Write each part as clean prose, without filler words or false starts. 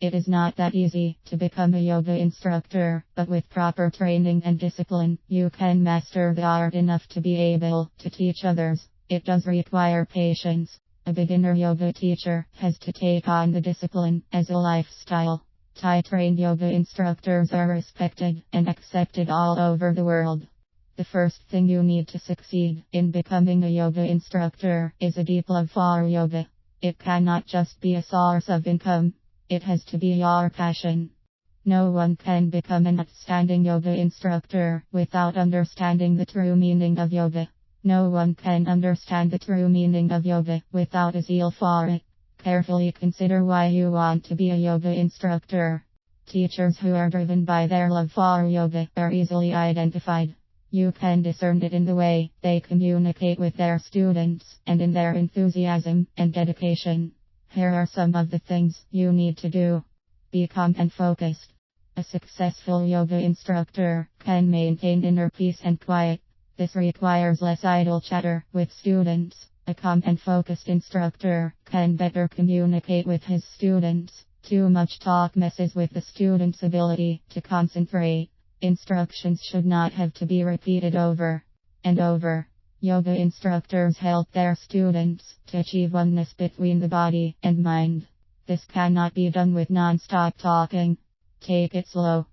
It is not that easy to become a yoga instructor, but with proper training and discipline, you can master the art enough to be able to teach others. It does require patience. A beginner yoga teacher has to take on the discipline as a lifestyle. Thai-trained yoga instructors are respected and accepted all over the world. The first thing you need to succeed in becoming a yoga instructor is a deep love for yoga. It cannot just be a source of income. It has to be your passion. No one can become an outstanding yoga instructor without understanding the true meaning of yoga. No one can understand the true meaning of yoga without a zeal for it. Carefully consider why you want to be a yoga instructor. Teachers who are driven by their love for yoga are easily identified. You can discern it in the way they communicate with their students and in their enthusiasm and dedication. Here are some of the things you need to do. Be calm and focused. A successful yoga instructor can maintain inner peace and quiet. This requires less idle chatter with students. A calm and focused instructor can better communicate with his students. Too much talk messes with the student's ability to concentrate. Instructions should not have to be repeated over and over. Yoga instructors help their students to achieve oneness between the body and mind. This cannot be done with non-stop talking. Take it slow.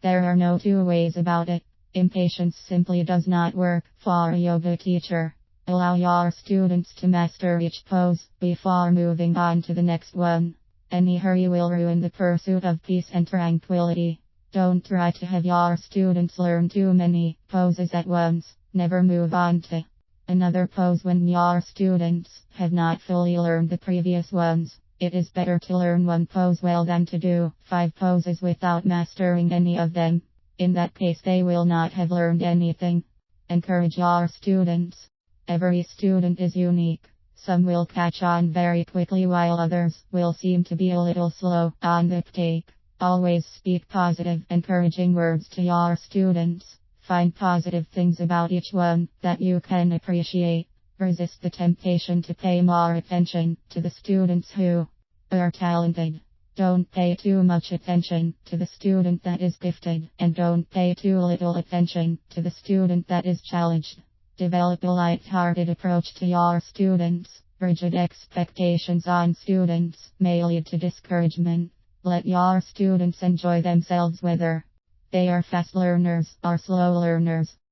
There are no two ways about it. Impatience simply does not work for a yoga teacher. Allow your students to master each pose before moving on to the next one. Any hurry will ruin the pursuit of peace and tranquility. Don't try to have your students learn too many poses at once. Never move on to another pose when your students have not fully learned the previous ones. It is better to learn one pose well than to do 5 poses without mastering any of them. In that case, they will not have learned anything. Encourage your students. Every student is unique. Some will catch on very quickly while others will seem to be a little slow on the uptake. Always speak positive, encouraging words to your students. Find positive things about each one that you can appreciate. Resist the temptation to pay more attention to the students who are talented. Don't pay too much attention to the student that is gifted, and don't pay too little attention to the student that is challenged. Develop a light-hearted approach to your students. Rigid expectations on students may lead to discouragement. Let your students enjoy themselves whether they are fast learners or slow learners.